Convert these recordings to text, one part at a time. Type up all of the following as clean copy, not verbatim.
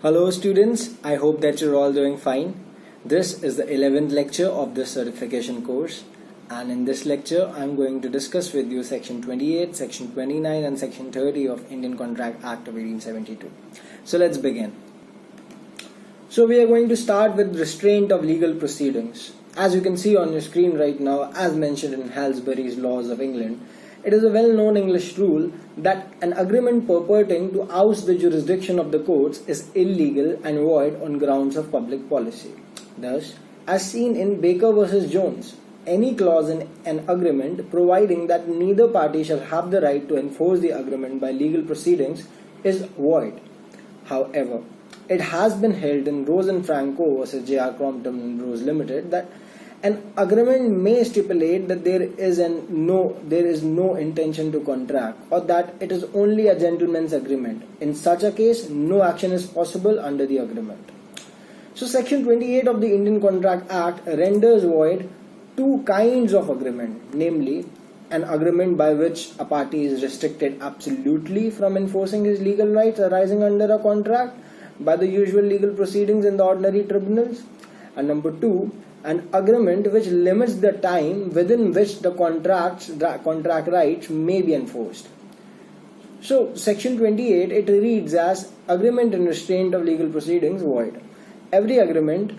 Hello students, I hope that you're all doing fine. This is the 11th lecture of this certification course, and in this lecture I'm going to discuss with you section 28, section 29 and section 30 of Indian Contract Act of 1872. So let's begin. So we are going to start with restraint of legal proceedings. As you can see on your screen right now, as mentioned in Halsbury's Laws of England, it is a well-known English rule that an agreement purporting to oust the jurisdiction of the courts is illegal and void on grounds of public policy. Thus, as seen in Baker v. Jones, any clause in an agreement providing that neither party shall have the right to enforce the agreement by legal proceedings is void. However, it has been held in Rose and Franco v. J.R. Crompton and Rose Limited that an agreement may stipulate that there is no intention to contract, or that it is only a gentleman's agreement. In such a case, no action is possible under the agreement. So section 28 of the Indian Contract Act renders void two kinds of agreement, namely an agreement by which a party is restricted absolutely from enforcing his legal rights arising under a contract by the usual legal proceedings in the ordinary tribunals, and number two, an agreement which limits the time within which the contract rights may be enforced. So, section 28, it reads as agreement in restraint of legal proceedings void. Every agreement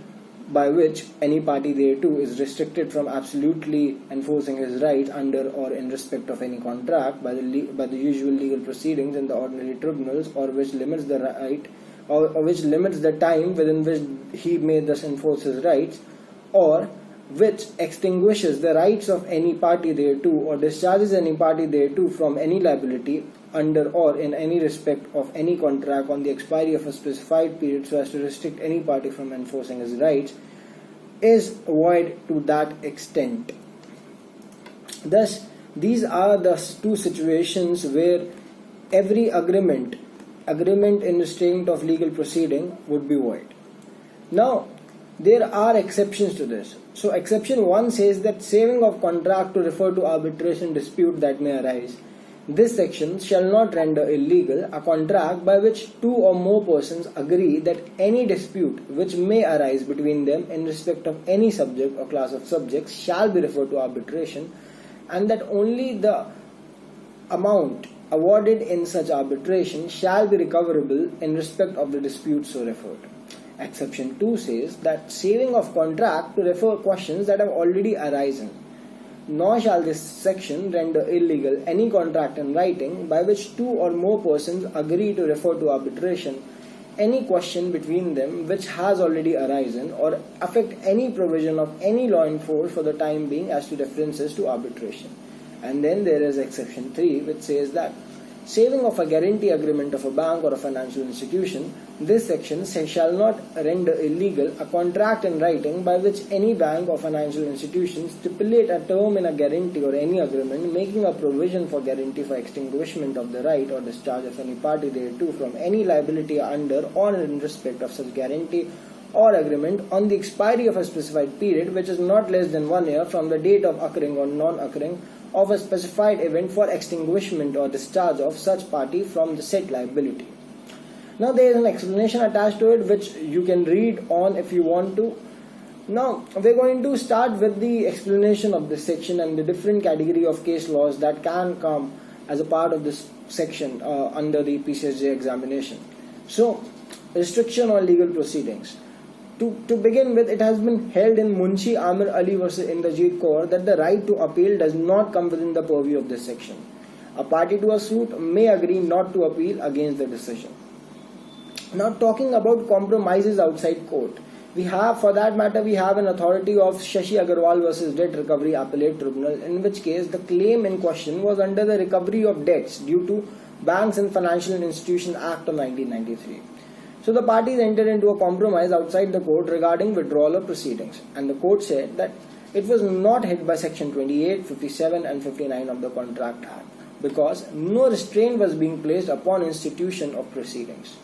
by which any party thereto is restricted from absolutely enforcing his rights under or in respect of any contract by the usual legal proceedings in the ordinary tribunals, or which limits the right or which limits the time within which he may thus enforce his rights, or which extinguishes the rights of any party thereto or discharges any party thereto from any liability under or in any respect of any contract on the expiry of a specified period so as to restrict any party from enforcing his rights, is void to that extent. Thus, these are the two situations where every agreement in restraint of legal proceeding would be void. Now, there are exceptions to this. So exception 1 says that saving of contract to refer to arbitration dispute that may arise. This section shall not render illegal a contract by which two or more persons agree that any dispute which may arise between them in respect of any subject or class of subjects shall be referred to arbitration, and that only the amount awarded in such arbitration shall be recoverable in respect of the dispute so referred. Exception 2 says that saving of contract to refer questions that have already arisen. Nor shall this section render illegal any contract in writing by which two or more persons agree to refer to arbitration any question between them which has already arisen, or affect any provision of any law in force for the time being as to references to arbitration. And then there is exception 3, which says that saving of a guarantee agreement of a bank or a financial institution, this section shall not render illegal a contract in writing by which any bank or financial institution stipulate a term in a guarantee or any agreement making a provision for guarantee for extinguishment of the right or discharge of any party thereto from any liability under or in respect of such guarantee or agreement on the expiry of a specified period which is not less than 1 year from the date of occurring or non-occurring of a specified event for extinguishment or discharge of such party from the said liability. Now there is an explanation attached to it which you can read on if you want to. Now we're going to start with the explanation of this section and the different category of case laws that can come as a part of this section under the PCSJ examination. So, restriction on legal proceedings. To begin with, it has been held in Munshi Amir Ali vs. Indrajit Kaur that the right to appeal does not come within the purview of this section. A party to a suit may agree not to appeal against the decision. Now, talking about compromises outside court, we have an authority of Shashi Agarwal vs. Debt Recovery Appellate Tribunal, in which case the claim in question was under the recovery of debts due to Banks and Financial Institutions Act of 1993. So the parties entered into a compromise outside the court regarding withdrawal of proceedings, and the court said that it was not hit by section 28, 57 and 59 of the Contract Act because no restraint was being placed upon institution of proceedings.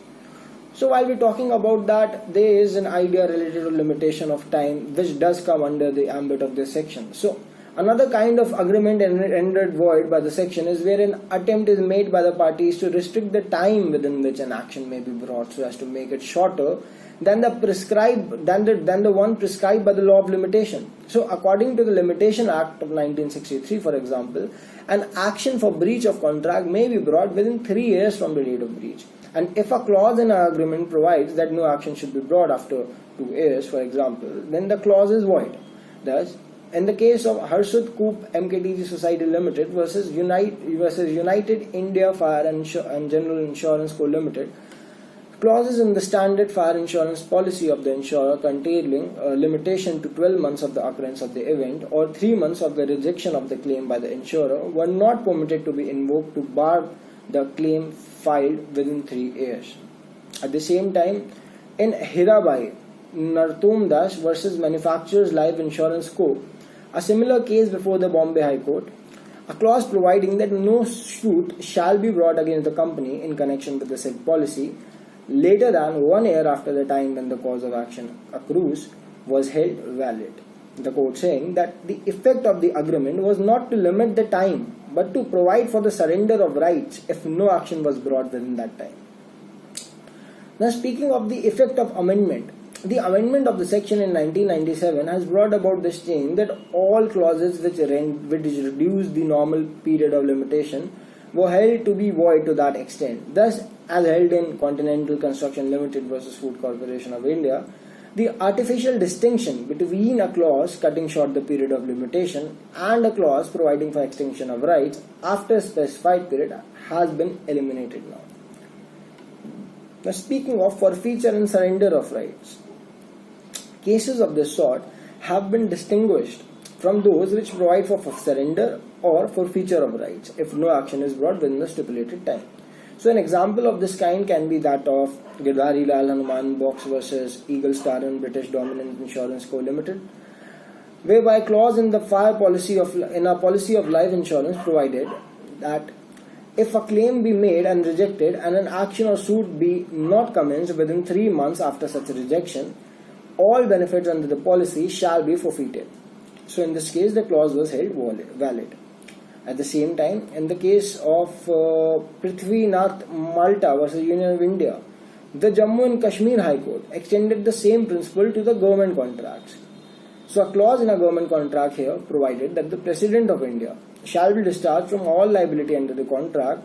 So while we're talking about that, there is an idea related to limitation of time which does come under the ambit of this section. So Another kind of agreement rendered void by the section is where an attempt is made by the parties to restrict the time within which an action may be brought so as to make it shorter than the one prescribed by the law of limitation. So according to the Limitation Act of 1963, for example, an action for breach of contract may be brought within 3 years from the date of breach. And if a clause in an agreement provides that no action should be brought after 2 years, for example, then the clause is void. Thus, in the case of Harshad Coop MKTG Society Limited versus United India Fire and General Insurance Co. Limited, clauses in the standard fire insurance policy of the insurer containing a limitation to 12 months of the occurrence of the event or 3 months of the rejection of the claim by the insurer were not permitted to be invoked to bar the claim filed within 3 years. At the same time, in Hirabai Nartom Das versus Manufacturers Life Insurance Co., a similar case before the Bombay High Court, a clause providing that no suit shall be brought against the company in connection with the said policy later than 1 year after the time when the cause of action accrues was held valid. The court saying that the effect of the agreement was not to limit the time but to provide for the surrender of rights if no action was brought within that time. Now, speaking of the effect of amendment, the amendment of the section in 1997 has brought about this change that all clauses which reduce the normal period of limitation were held to be void to that extent. Thus, as held in Continental Construction Limited versus Food Corporation of India, the artificial distinction between a clause cutting short the period of limitation and a clause providing for extinction of rights after a specified period has been eliminated now. Now, speaking of forfeiture and surrender of rights, cases of this sort have been distinguished from those which provide for surrender or forfeiture of rights if no action is brought within the stipulated time. So an example of this kind can be that of Girdhari Lal Hanuman Box versus Eagle Star and British Dominant Insurance Co. Limited, whereby a clause in the policy of life insurance provided that if a claim be made and rejected and an action or suit be not commenced within 3 months after such a rejection, all benefits under the policy shall be forfeited. So in this case, the clause was held valid. At the same time, in the case of Prithvinath Malta versus Union of India, the Jammu and Kashmir High Court extended the same principle to the government contracts. So a clause in a government contract here provided that the President of India shall be discharged from all liability under the contract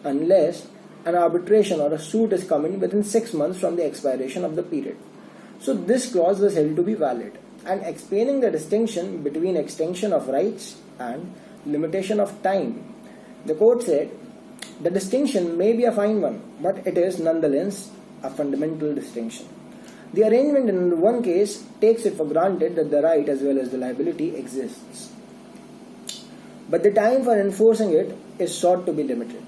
unless an arbitration or a suit is coming within 6 months from the expiration of the period. So this clause was held to be valid, and explaining the distinction between extension of rights and limitation of time, the court said the distinction may be a fine one, but it is nonetheless a fundamental distinction. The arrangement in one case takes it for granted that the right as well as the liability exists, but the time for enforcing it is sought to be limited,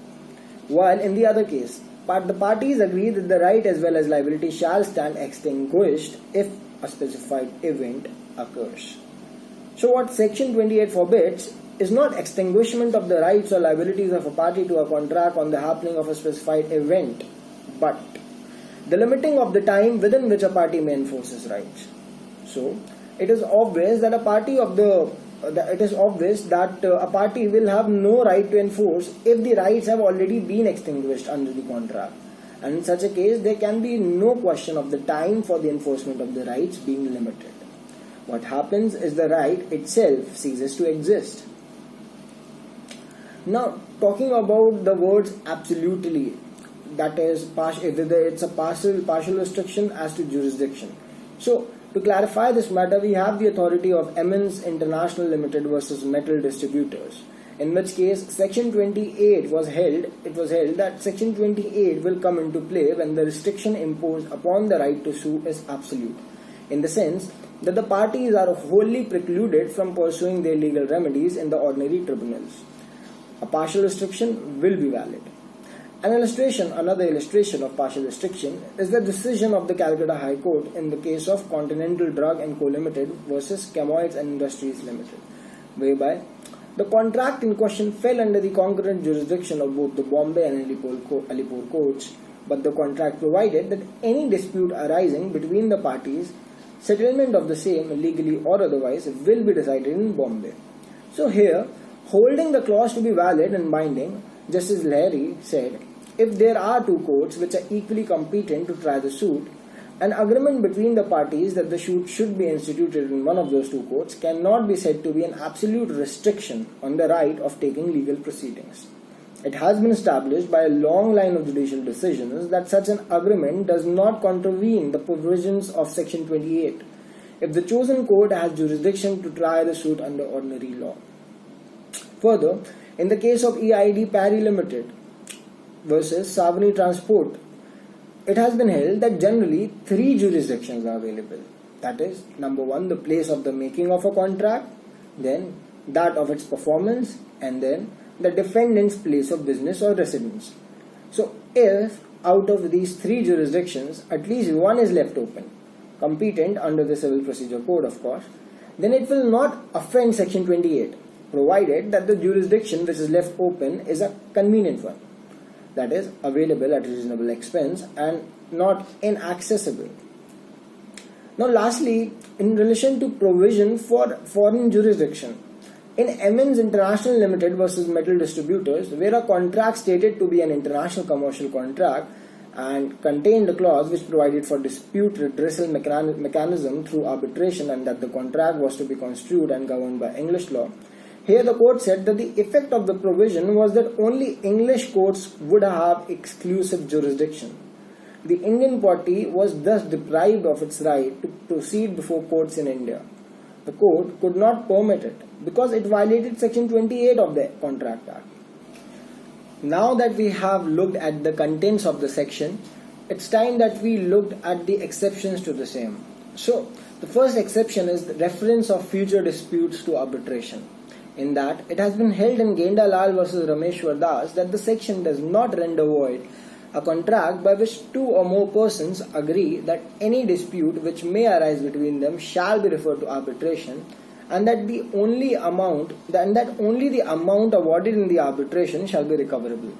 while in the other case, the parties agree that the right as well as liability shall stand extinguished if a specified event occurs. So what section 28 forbids is not extinguishment of the rights or liabilities of a party to a contract on the happening of a specified event, but the limiting of the time within which a party may enforce his rights. So it is obvious that a party will have no right to enforce if the rights have already been extinguished under the contract, and in such a case there can be no question of the time for the enforcement of the rights being limited. What happens is the right itself ceases to exist. Now, talking about the words absolutely, that is, it's a partial restriction as to jurisdiction. So, to clarify this matter, we have the authority of Emmons International Limited versus Metal Distributors, in which case Section 28 was held. It was held that Section 28 will come into play when the restriction imposed upon the right to sue is absolute, in the sense that the parties are wholly precluded from pursuing their legal remedies in the ordinary tribunals. A partial restriction will be valid. Another illustration of partial restriction is the decision of the Calcutta High Court in the case of Continental Drug and Co. Limited versus Chemoids and Industries Limited, whereby the contract in question fell under the concurrent jurisdiction of both the Bombay and Alipur courts, but the contract provided that any dispute arising between the parties, settlement of the same, legally or otherwise, will be decided in Bombay. So here, holding the clause to be valid and binding, Justice Lahiri said, if there are two courts which are equally competent to try the suit, an agreement between the parties that the suit should be instituted in one of those two courts cannot be said to be an absolute restriction on the right of taking legal proceedings. It has been established by a long line of judicial decisions that such an agreement does not contravene the provisions of Section 28 if the chosen court has jurisdiction to try the suit under ordinary law. Further, in the case of EID Parry Limited versus Savani Transport, it has been held that generally three jurisdictions are available. That is, number one, the place of the making of a contract, then that of its performance, and then the defendant's place of business or residence. So, if out of these three jurisdictions, at least one is left open, competent under the Civil Procedure Code, of course, then it will not offend Section 28, provided that the jurisdiction which is left open is a convenient one, that is, available at reasonable expense and not inaccessible. Now, lastly, in relation to provision for foreign jurisdiction, in Emmons International Limited versus Metal Distributors, where a contract stated to be an international commercial contract and contained a clause which provided for dispute redressal mechanism through arbitration and that the contract was to be construed and governed by English law, here the court said that the effect of the provision was that only English courts would have exclusive jurisdiction. The Indian party was thus deprived of its right to proceed before courts in India. The court could not permit it because it violated Section 28 of the Contract Act. Now that we have looked at the contents of the section, it's time that we looked at the exceptions to the same. So, the first exception is the reference of future disputes to arbitration. In that, it has been held in Gendalal versus Rameshwar Das that the section does not render void a contract by which two or more persons agree that any dispute which may arise between them shall be referred to arbitration, and that only the amount awarded in the arbitration shall be recoverable.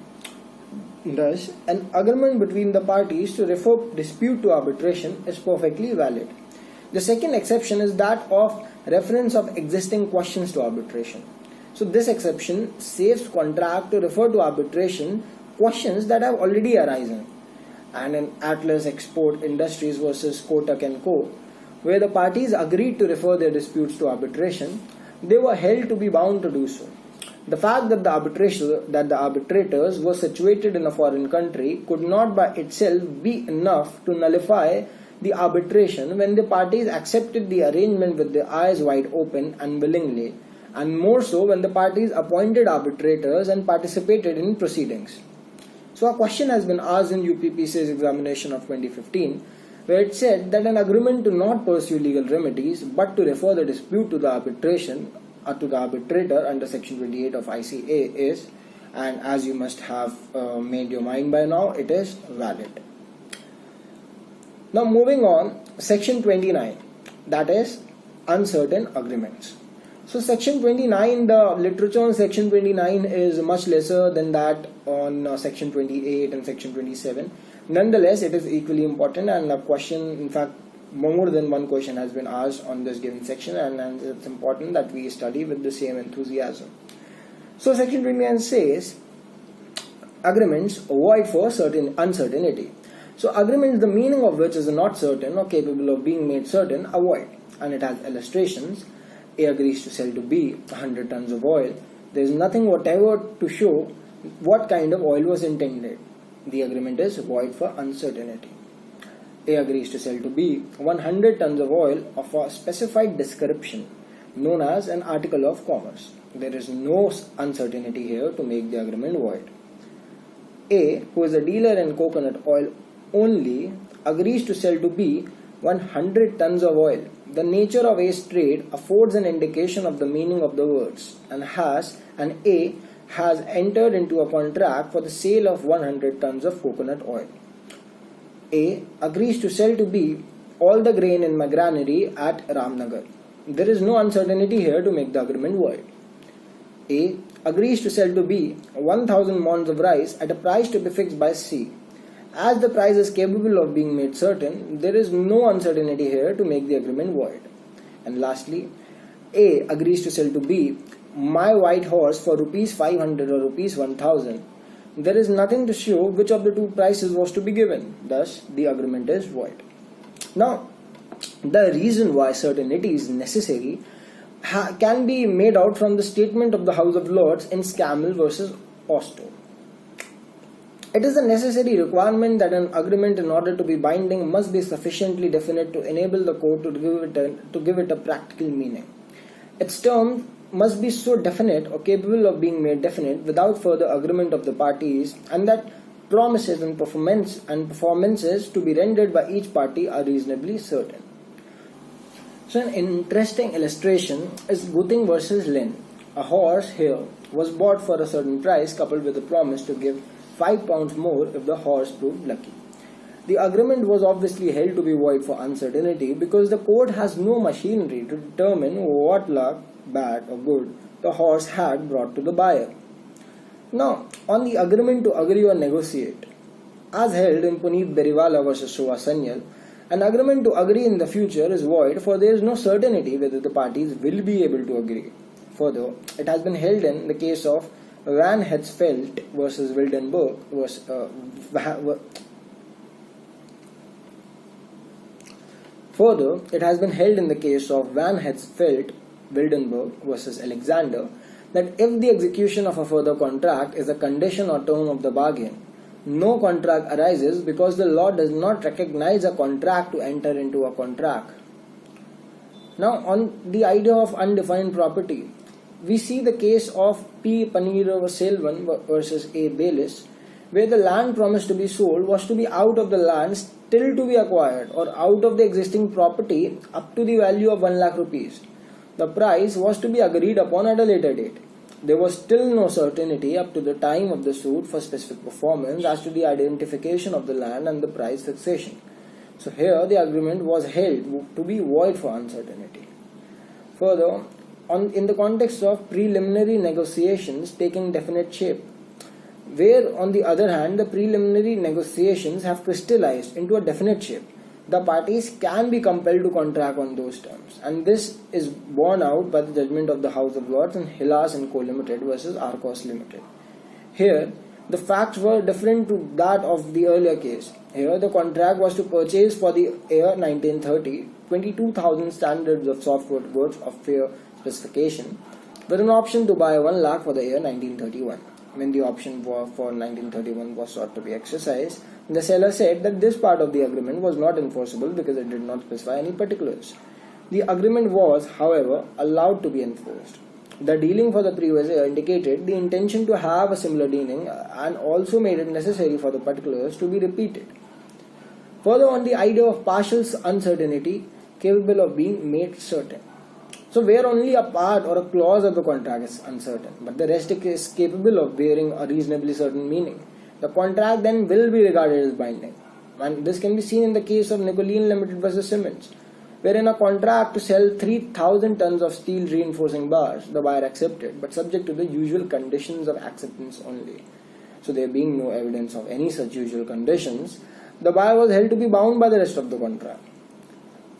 Thus, an agreement between the parties to refer dispute to arbitration is perfectly valid. The second exception is that of reference of existing questions to arbitration. So this exception saves contract to refer to arbitration questions that have already arisen. And in Atlas Export Industries versus Kotak & Co., where the parties agreed to refer their disputes to arbitration, they were held to be bound to do so. The fact that the arbitrators were situated in a foreign country could not by itself be enough to nullify the arbitration when the parties accepted the arrangement with their eyes wide open and willingly, and more so when the parties appointed arbitrators and participated in proceedings. So a question has been asked in UPPC's examination of 2015, where it said that an agreement to not pursue legal remedies but to refer the dispute to the arbitration or to the arbitrator under Section 28 of ICA is, and as you must have made your mind by now, it is valid. Now moving on, Section 29, that is uncertain agreements. So Section 29, the literature on Section 29 is much lesser than that on Section 28 and Section 27. Nonetheless, it is equally important, and a question, in fact, more than one question has been asked on this given section, and it's important that we study with the same enthusiasm. So Section 29 says, agreements void for certain uncertainty. So agreements, the meaning of which is not certain or capable of being made certain, are void. And it has illustrations. A agrees to sell to B 100 tons of oil. There is nothing whatever to show what kind of oil was intended. The agreement is void for uncertainty. A agrees to sell to B 100 tons of oil of a specified description known as an article of commerce. There is no uncertainty here to make the agreement void. A, who is a dealer in coconut oil only, agrees to sell to B 100 tons of oil. The nature of A's trade affords an indication of the meaning of the words, and A has entered into a contract for the sale of 100 tons of coconut oil. A agrees to sell to B all the grain in my granary at Ramnagar. There is no uncertainty here to make the agreement void. A agrees to sell to B 1000 mons of rice at a price to be fixed by C. As the price is capable of being made certain, there is no uncertainty here to make the agreement void. And lastly, A agrees to sell to B my white horse for rupees 500 or rupees 1000, there is nothing to show which of the two prices was to be given. Thus, the agreement is void. Now, the reason why certainty is necessary can be made out from the statement of the House of Lords in Scammell versus Osto. It is a necessary requirement that an agreement, in order to be binding, must be sufficiently definite to enable the court to give it a practical meaning. Its terms must be so definite or capable of being made definite without further agreement of the parties, and that promises and performances to be rendered by each party are reasonably certain. So an interesting illustration is Guting versus Lin. A horse here was bought for a certain price coupled with a promise to give £5 more if the horse proved lucky. The agreement was obviously held to be void for uncertainty because the court has no machinery to determine what luck, bad or good, the horse had brought to the buyer. Now, on the agreement to agree or negotiate, as held in Puneet Beriwala versus Shova Sanyal, an agreement to agree in the future is void, for there is no certainty whether the parties will be able to agree. Further, it has been held in the case of Van Hetsfeldt versus Wildenberg Further, it has been held in the case of Van Hetsfeldt Wildenberg versus Alexander that if the execution of a further contract is a condition or term of the bargain, no contract arises because the law does not recognize a contract to enter into a contract. Now, on the idea of undefined property, we see the case of P. Paneera Selvan versus A. Baylis, where the land promised to be sold was to be out of the land still to be acquired or out of the existing property up to the value of 1 lakh rupees. The price was to be agreed upon at a later date. There was still no certainty up to the time of the suit for specific performance as to the identification of the land and the price fixation. So here the agreement was held to be void for uncertainty. Further, in the context of preliminary negotiations taking definite shape, where on the other hand the preliminary negotiations have crystallized into a definite shape, the parties can be compelled to contract on those terms, and this is borne out by the judgment of the House of Lords in Hillas & Co Limited versus Arcos Limited. Here, the facts were different to that of the earlier case. Here, the contract was to purchase for the year 1930 22,000 standards of softwood goods of fair specification, with an option to buy 1 lakh for the year 1931. When the option for 1931 was sought to be exercised, the seller said that this part of the agreement was not enforceable because it did not specify any particulars. The agreement was, however, allowed to be enforced. The dealing for the previous year indicated the intention to have a similar dealing and also made it necessary for the particulars to be repeated. Further, on the idea of partial uncertainty capable of being made certain. So where only a part or a clause of the contract is uncertain, but the rest is capable of bearing a reasonably certain meaning, the contract then will be regarded as binding. And this can be seen in the case of Nicoline Limited versus Siemens, wherein a contract to sell 3,000 tons of steel reinforcing bars, the buyer accepted, but subject to the usual conditions of acceptance only. So there being no evidence of any such usual conditions, the buyer was held to be bound by the rest of the contract.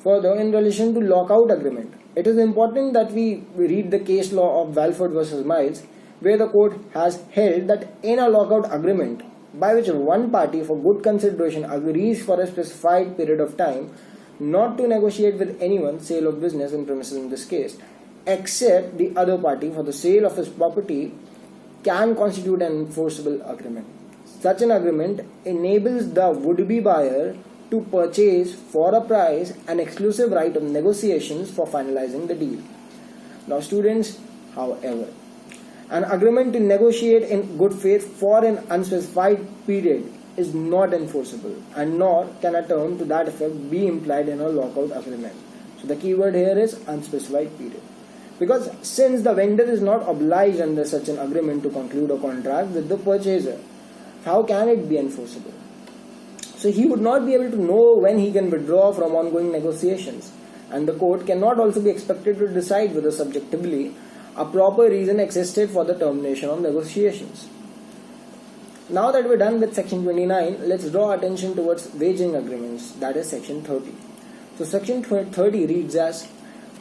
Further, in relation to lockout agreement, it is important that we read the case law of Walford versus Miles, where the court has held that in a lockout agreement by which one party for good consideration agrees for a specified period of time not to negotiate with anyone sale of business and premises in this case, except the other party for the sale of his property, can constitute an enforceable agreement. Such an agreement enables the would-be buyer to purchase for a price an exclusive right of negotiations for finalizing the deal. Now students, however, an agreement to negotiate in good faith for an unspecified period is not enforceable, and nor can a term to that effect be implied in a lockout agreement. So the key word here is unspecified period. Because since the vendor is not obliged under such an agreement to conclude a contract with the purchaser, how can it be enforceable? So he would not be able to know when he can withdraw from ongoing negotiations, and the court cannot also be expected to decide whether subjectively a proper reason existed for the termination of negotiations. Now that we're done with section 29, let's draw attention towards wagering agreements, that is section 30. So section 30 reads as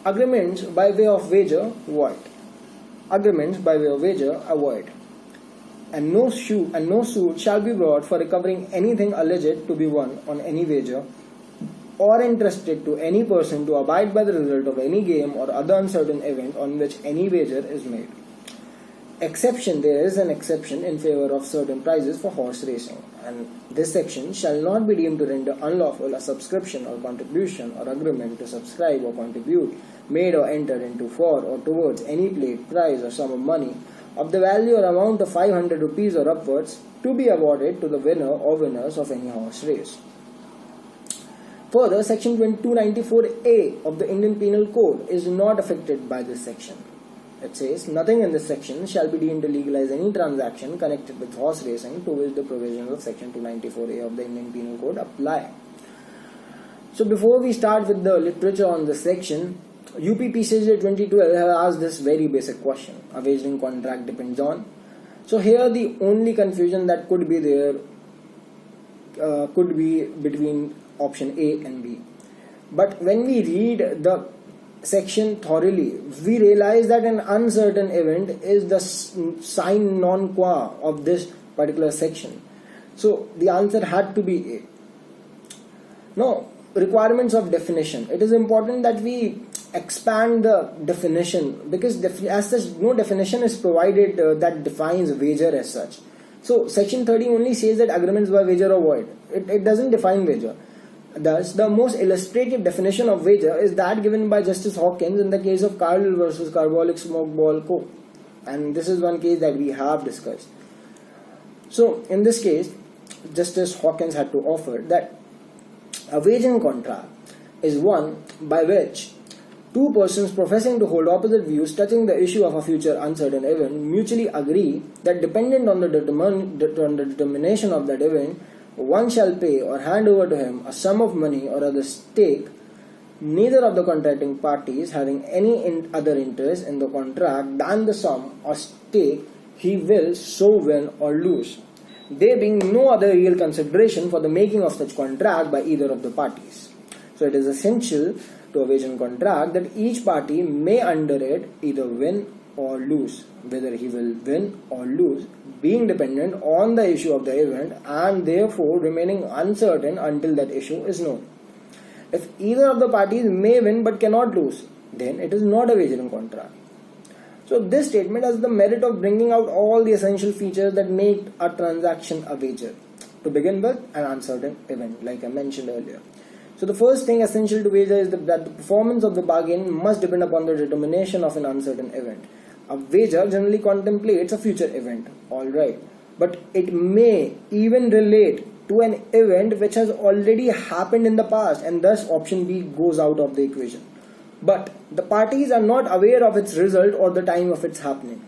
agreements by way of wager void. agreements by way of wager are void, and no suit shall be brought for recovering anything alleged to be won on any wager or entrusted to any person to abide by the result of any game or other uncertain event on which any wager is made. There is an exception in favor of certain prizes for horse racing, and this section shall not be deemed to render unlawful a subscription or contribution or agreement to subscribe or contribute made or entered into for or towards any plate, prize or sum of money of the value or amount of 500 rupees or upwards to be awarded to the winner or winners of any horse race. Further, section 294A of the Indian Penal Code is not affected by this section. It says, nothing in this section shall be deemed to legalize any transaction connected with horse racing to which the provisions of section 294A of the Indian Penal Code apply. So before we start with the literature on this section, UPPCJ 2012 have asked this very basic question: a wagering contract depends on. So here the only confusion that could be there could be between option A and B. But when we read the section thoroughly, we realize that an uncertain event is the sine non qua of this particular section. So the answer had to be A. Now, requirements of definition. It is important that we expand the definition, because as such no definition is provided that defines wager as such. So section 30 only says that agreements by wager are void. It doesn't define wager. Thus, the most illustrative definition of wager is that given by Justice Hawkins in the case of Cargill versus Carbolic Smoke Ball Co. And this is one case that we have discussed. So, in this case, Justice Hawkins had to offer that a wagering contract is one by which two persons professing to hold opposite views touching the issue of a future uncertain event mutually agree that dependent on the determination of that event, one shall pay or hand over to him a sum of money or other stake, neither of the contracting parties having any other interest in the contract than the sum or stake he will so win or lose, there being no other real consideration for the making of such contract by either of the parties. So it is essential to a wagering contract that each party may under it either win or lose, whether he will win or lose, being dependent on the issue of the event and therefore remaining uncertain until that issue is known. If either of the parties may win but cannot lose, then it is not a wagering contract. So this statement has the merit of bringing out all the essential features that make a transaction a wager. To begin with, an uncertain event, like I mentioned earlier. So the first thing essential to wager is that the performance of the bargain must depend upon the determination of an uncertain event. A wager generally contemplates a future event, alright, but it may even relate to an event which has already happened in the past, and thus option B goes out of the equation. But the parties are not aware of its result or the time of its happening.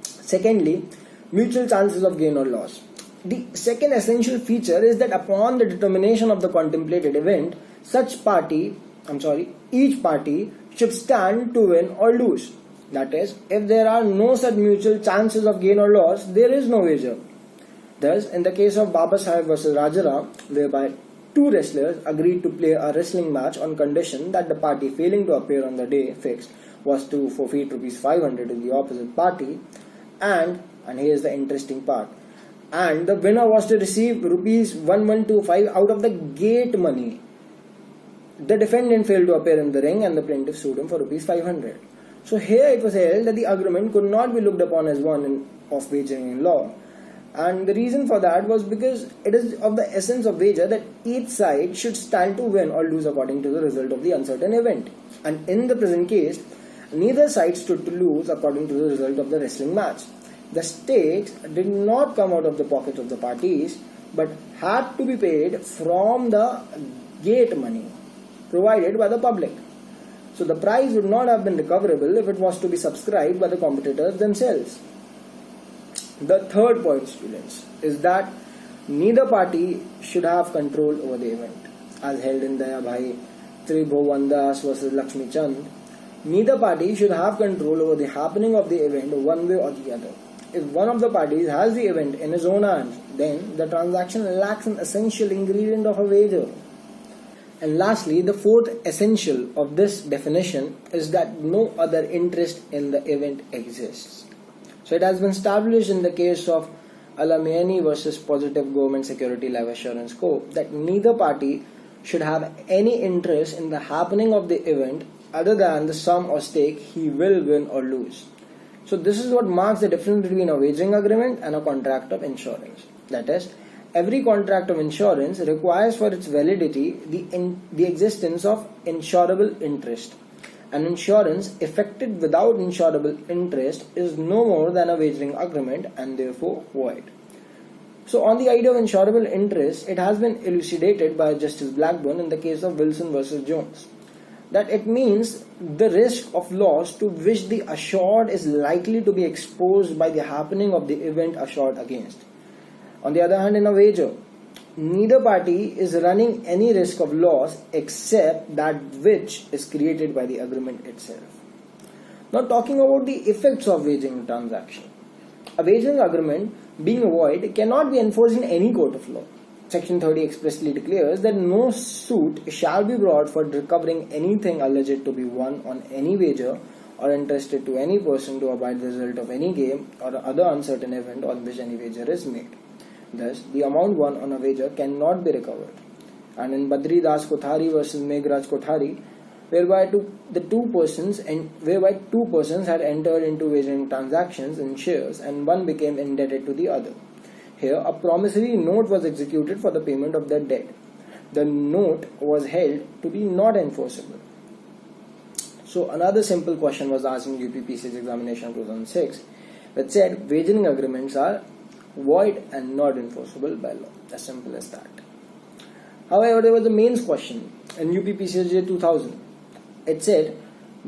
Secondly, mutual chances of gain or loss. The second essential feature is that upon the determination of the contemplated event, each party should stand to win or lose. That is, if there are no such mutual chances of gain or loss, there is no wager. Thus, in the case of Baba Sahib versus Rajaram, whereby two wrestlers agreed to play a wrestling match on condition that the party failing to appear on the day fixed was to forfeit rupees 500 to the opposite party, and here is the interesting part, and the winner was to receive rupees 1125 out of the gate money. The defendant failed to appear in the ring and the plaintiff sued him for rupees 500. So here it was held that the agreement could not be looked upon as one of wagering in law. And the reason for that was because it is of the essence of wager that each side should stand to win or lose according to the result of the uncertain event. And in the present case, neither side stood to lose according to the result of the wrestling match. The stakes did not come out of the pockets of the parties, but had to be paid from the gate money provided by the public. So the prize would not have been recoverable if it was to be subscribed by the competitors themselves. The third point, students, is that neither party should have control over the event. As held in Daya Bhai Tribhuvandas versus Lakshmi Chand, neither party should have control over the happening of the event one way or the other. If one of the parties has the event in his own hands, then the transaction lacks an essential ingredient of a wager. And lastly, the fourth essential of this definition is that no other interest in the event exists. So it has been established in the case of Alamiani versus Positive Government Security Life Assurance Co. that neither party should have any interest in the happening of the event other than the sum or stake he will win or lose. So this is what marks the difference between a wagering agreement and a contract of insurance. That is, every contract of insurance requires for its validity the existence of insurable interest. An insurance effected without insurable interest is no more than a wagering agreement and therefore void. So on the idea of insurable interest, it has been elucidated by Justice Blackburn in the case of Wilson versus Jones that it means the risk of loss to which the assured is likely to be exposed by the happening of the event assured against. On the other hand, in a wager, neither party is running any risk of loss except that which is created by the agreement itself. Now, talking about the effects of wagering transaction. A wagering agreement being void cannot be enforced in any court of law. Section 30 expressly declares that no suit shall be brought for recovering anything alleged to be won on any wager or entrusted to any person to abide the result of any game or other uncertain event on which any wager is made. Thus, the amount won on a wager cannot be recovered. And in Badri Das Kothari versus Meghraj Kothari, whereby two persons had entered into wagering transactions in shares and one became indebted to the other. Here, a promissory note was executed for the payment of their debt. The note was held to be not enforceable. So, another simple question was asked in UPPC's examination 2006, which said wagering agreements are void and not enforceable by law. As simple as that. However, there was a mains question in UPPCJ 2000. It said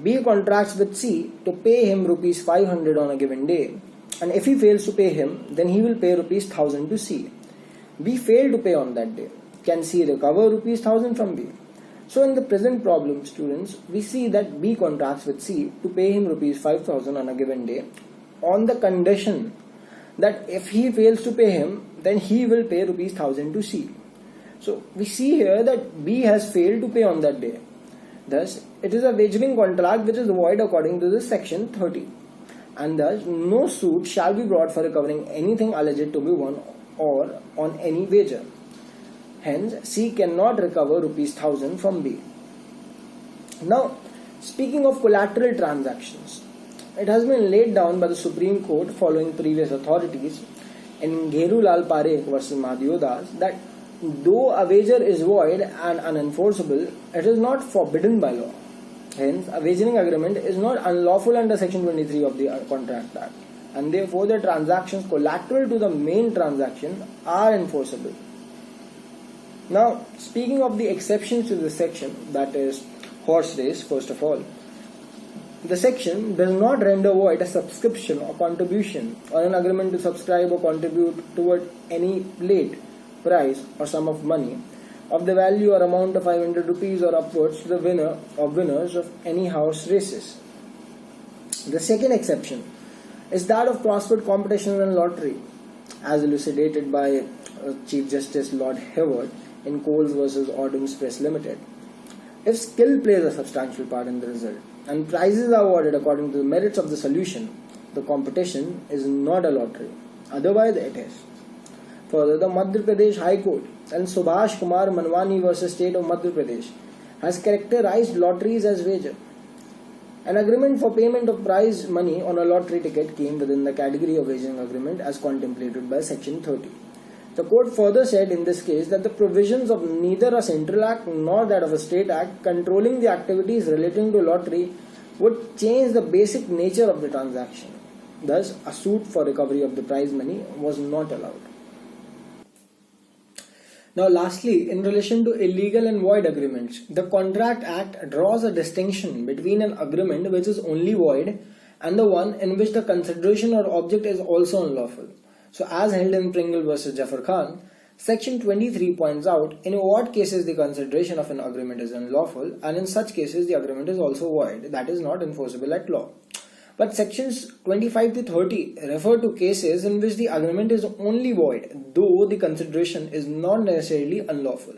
B contracts with C to pay him rupees 500 on a given day, and if he fails to pay him, then he will pay rupees 1000 to C. B failed to pay on that day. Can C recover rupees 1000 from B? So in the present problem, students, we see that B contracts with C to pay him rupees 5000 on a given day on the condition that if he fails to pay him, then he will pay rupees 1000 to C. So we see here that B has failed to pay on that day. Thus, it is a wagering contract which is void according to this section 30. And thus, no suit shall be brought for recovering anything alleged to be won or on any wager. Hence, C cannot recover rupees 1000 from B. Now, speaking of collateral transactions, it has been laid down by the Supreme Court following previous authorities in Gherulal Parekh versus Madhyo Das that though a wager is void and unenforceable, it is not forbidden by law. Hence, a wagering agreement is not unlawful under Section 23 of the Contract Act, and therefore the transactions collateral to the main transaction are enforceable. Now, speaking of the exceptions to this section, that is horse race, first of all, the section does not render void a subscription or contribution or an agreement to subscribe or contribute toward any late price or sum of money of the value or amount of 500 rupees or upwards to the winner or winners of any horse races. The second exception is that of crossword competition and lottery, as elucidated by Chief Justice Lord Heward in Coles versus Ordnance Press Limited. If skill plays a substantial part in the result and prizes are awarded according to the merits of the solution, the competition is not a lottery. Otherwise, it is. Further, the Madhya Pradesh High Court and Subhash Kumar Manwani versus State of Madhya Pradesh has characterized lotteries as wager. An agreement for payment of prize money on a lottery ticket came within the category of wagering agreement as contemplated by Section 30. The court further said in this case that the provisions of neither a central act nor that of a state act controlling the activities relating to lottery would change the basic nature of the transaction. Thus, a suit for recovery of the prize money was not allowed. Now lastly, in relation to illegal and void agreements, the Contract Act draws a distinction between an agreement which is only void and the one in which the consideration or object is also unlawful. So as held in Pringle versus Jafar Khan, Section 23 points out in what cases the consideration of an agreement is unlawful, and in such cases the agreement is also void, that is not enforceable at law. But sections 25 to 30 refer to cases in which the agreement is only void, though the consideration is not necessarily unlawful.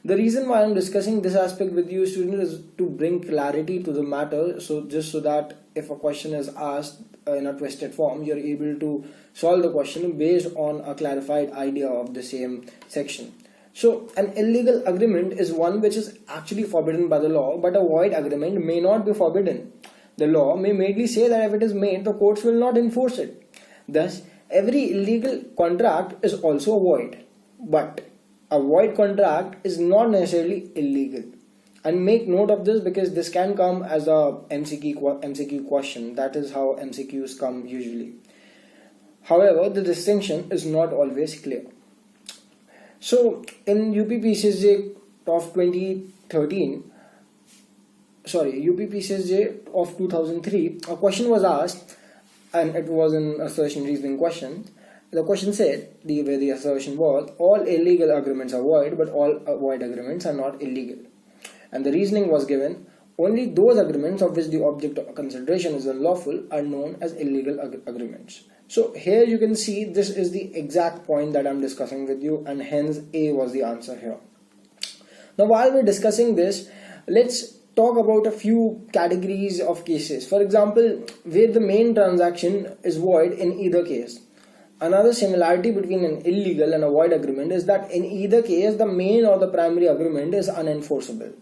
The reason why I'm discussing this aspect with you students is to bring clarity to the matter, so that if a question is asked in a twisted form, you're able to solve the question based on a clarified idea of the same section. So an illegal agreement is one which is actually forbidden by the law, but a void agreement may not be forbidden. The law may merely say that if it is made, the courts will not enforce it. Thus, every illegal contract is also void. But a void contract is not necessarily illegal. And make note of this because this can come as a MCQ question. That is how MCQs come usually. However, the distinction is not always clear. So, in UPPCSJ of 2003, a question was asked, and it was an assertion reasoning question. The question said, where the assertion was, all illegal agreements are void, but all void agreements are not illegal. And the reasoning was given, only those agreements of which the object of consideration is unlawful are known as illegal agreements. So here you can see this is the exact point that I'm discussing with you, and hence A was the answer here. Now while we're discussing this, let's talk about a few categories of cases. For example, where the main transaction is void in either case. Another similarity between an illegal and a void agreement is that in either case, the main or the primary agreement is unenforceable.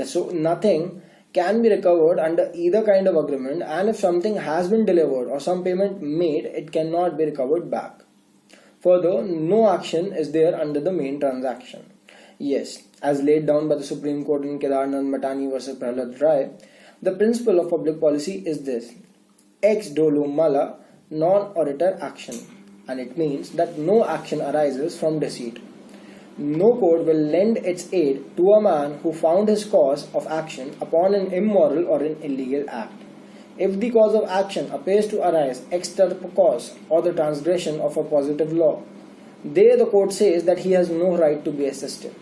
So nothing can be recovered under either kind of agreement, and if something has been delivered or some payment made, it cannot be recovered back. Further, no action is there under the main transaction. Yes, as laid down by the Supreme Court in Kedarnath Matani vs. Prahlad Rai, the principle of public policy is this: ex dolo mala non-oritur action. And it means that no action arises from deceit. No court will lend its aid to a man who found his cause of action upon an immoral or an illegal act. If the cause of action appears to arise extra cause or the transgression of a positive law, there the court says that he has no right to be assisted.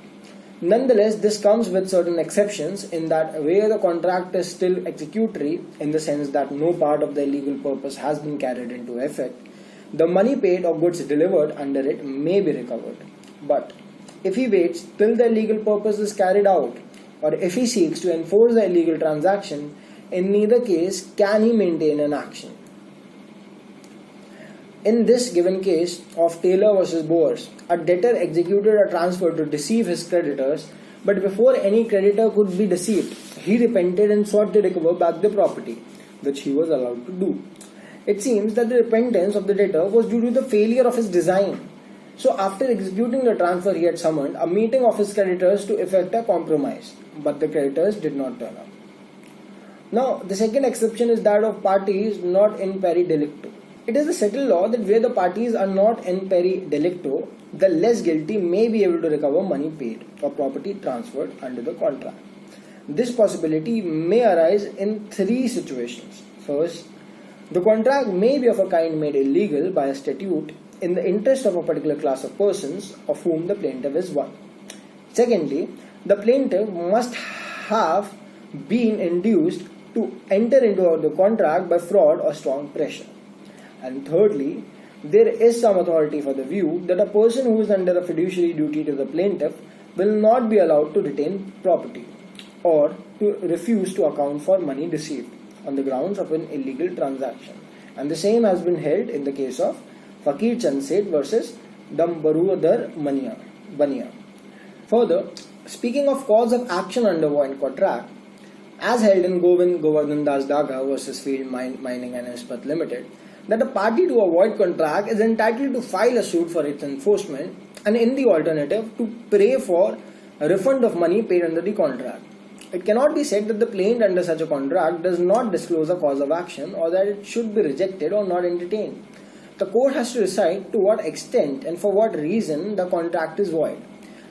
Nonetheless, this comes with certain exceptions in that where the contract is still executory, in the sense that no part of the illegal purpose has been carried into effect, the money paid or goods delivered under it may be recovered. But if he waits till the illegal purpose is carried out, or if he seeks to enforce the illegal transaction, in neither case can he maintain an action. In this given case of Taylor vs. Boers, a debtor executed a transfer to deceive his creditors, but before any creditor could be deceived, he repented and sought to recover back the property, which he was allowed to do. It seems that the repentance of the debtor was due to the failure of his design. So after executing the transfer, he had summoned a meeting of his creditors to effect a compromise, but the creditors did not turn up. Now, the second exception is that of parties not in peri delicto. It is a settled law that where the parties are not in peri delicto, the less guilty may be able to recover money paid or property transferred under the contract. This possibility may arise in three situations. First, the contract may be of a kind made illegal by a statute in the interest of a particular class of persons of whom the plaintiff is one. Secondly, the plaintiff must have been induced to enter into the contract by fraud or strong pressure. And thirdly, there is some authority for the view that a person who is under a fiduciary duty to the plaintiff will not be allowed to retain property or to refuse to account for money received on the grounds of an illegal transaction. And the same has been held in the case of Fakir Chand Seth versus Dambaruadar Bania. Further, speaking of cause of action under void contract, as held in Govardhan Das Daga versus Field Mining and Ispat Limited, that a party to a void contract is entitled to file a suit for its enforcement and in the alternative to pray for a refund of money paid under the contract. It cannot be said that the plaintiff under such a contract does not disclose a cause of action or that it should be rejected or not entertained. The court has to decide to what extent and for what reason the contract is void.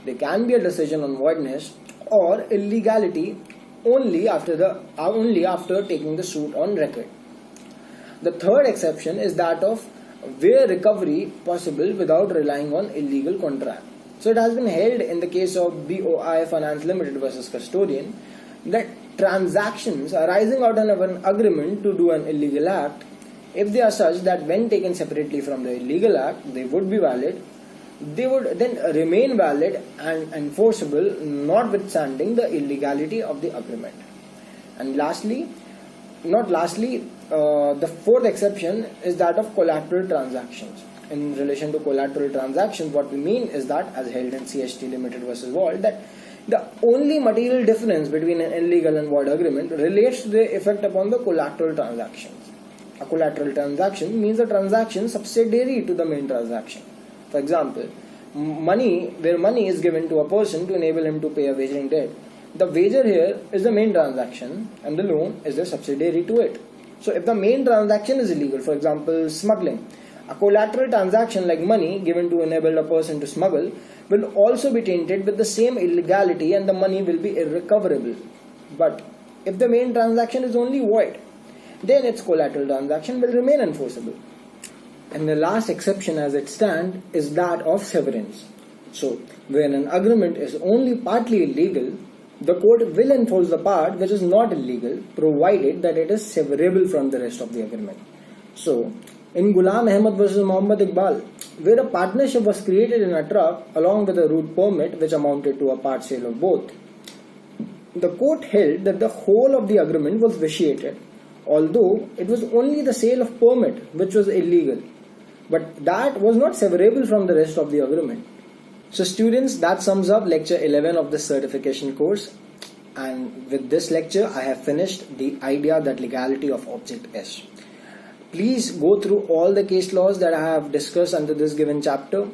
There can be a decision on voidness or illegality only after taking the suit on record. The third exception is that of where recovery possible without relying on illegal contract. So it has been held in the case of BOI Finance Limited versus Custodian that transactions arising out of an agreement to do an illegal act, if they are such that when taken separately from the illegal act, they would be valid, they would then remain valid and enforceable notwithstanding the illegality of the agreement. And lastly, the fourth exception is that of collateral transactions. In relation to collateral transactions, what we mean is that, as held in CHT Limited versus Wald, that the only material difference between an illegal and void agreement relates to the effect upon the collateral transactions. A collateral transaction means a transaction subsidiary to the main transaction. For example, where money is given to a person to enable him to pay a wagering debt. The wager here is the main transaction and the loan is the subsidiary to it. So if the main transaction is illegal, for example smuggling, a collateral transaction like money given to enable a person to smuggle will also be tainted with the same illegality and the money will be irrecoverable. But if the main transaction is only void, then its collateral transaction will remain enforceable. And the last exception as it stands is that of severance. So when an agreement is only partly illegal, the court will enforce the part which is not illegal, provided that it is severable from the rest of the agreement. So in Ghulam Ahmad versus Muhammad Iqbal, where a partnership was created in a truck along with a route permit which amounted to a part sale of both, the court held that the whole of the agreement was vitiated, although it was only the sale of permit which was illegal, but that was not severable from the rest of the agreement. So students, that sums up lecture 11 of the certification course, and with this lecture I have finished the idea that legality of object is. Please go through all the case laws that I have discussed under this given chapter.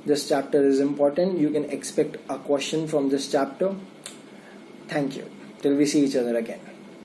This chapter is important. You can expect a question from this chapter. Thank you. Till we see each other again.